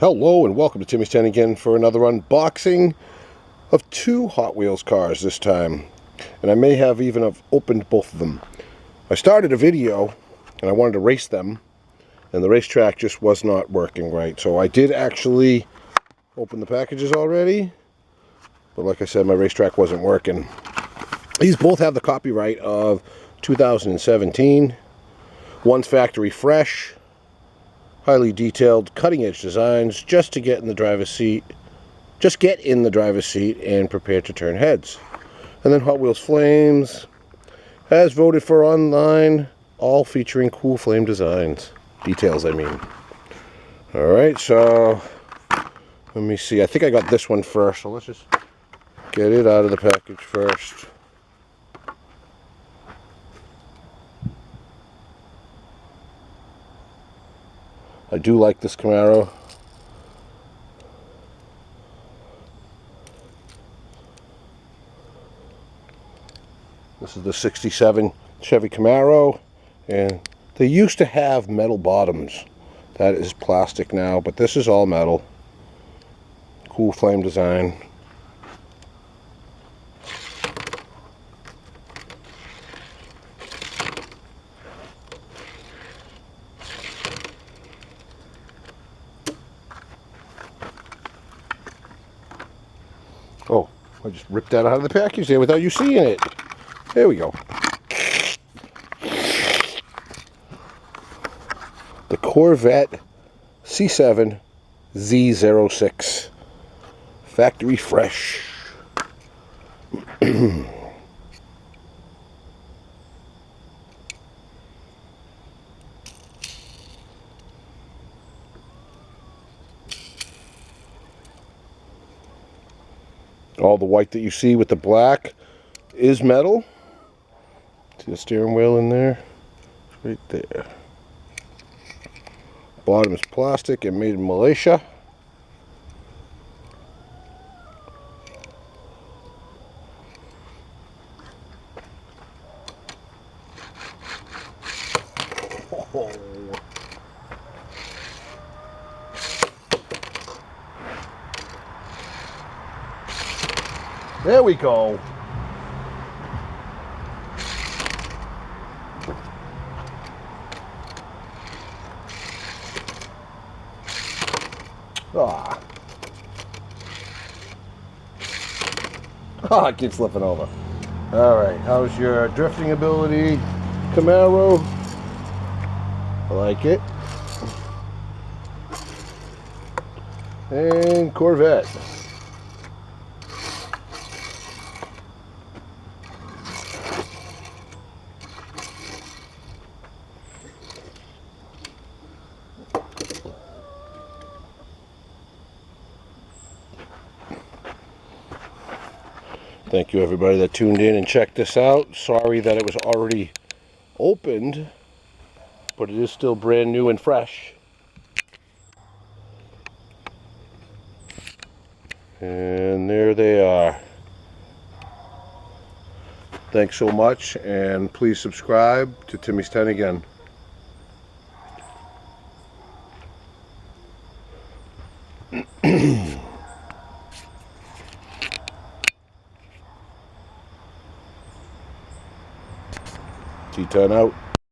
Hello and welcome to Timmy's 10 again for another unboxing of two Hot Wheels cars this time. And I may have even have opened both of them. I started a video and I wanted to race them and the racetrack just was not working right. So I did actually open the packages already, but like I said, my racetrack wasn't working. These both have the copyright of 2017. One's factory fresh. Highly detailed, cutting-edge designs just to get in the driver's seat. Just get in the driver's seat and prepare to turn heads. And then Hot Wheels Flames has voted for online, all featuring cool flame designs. Details, I mean. Alright, so let me see. I think I got this one first, so let's just get it out of the package first. I do like this Camaro. This is the 67 Chevy Camaro, and they used to have metal bottoms. That is plastic now, but this is all metal. Cool flame design. Oh, I just ripped that out of the package there without you seeing it. There we go. The Corvette C7 Z06. Factory fresh. All the white that you see with the black is metal. See the steering wheel in there? Right there. Bottom is plastic and made in Malaysia. Oh. There we go. Ah. Ah, it keeps flipping over. Alright, how's your drifting ability, Camaro? I like it. And Corvette. Thank you everybody that tuned in and checked this out. Sorry that it was already opened, but it is still brand new and fresh. And there they are. Thanks so much, and please subscribe to Timmy's 10 again. T10 out.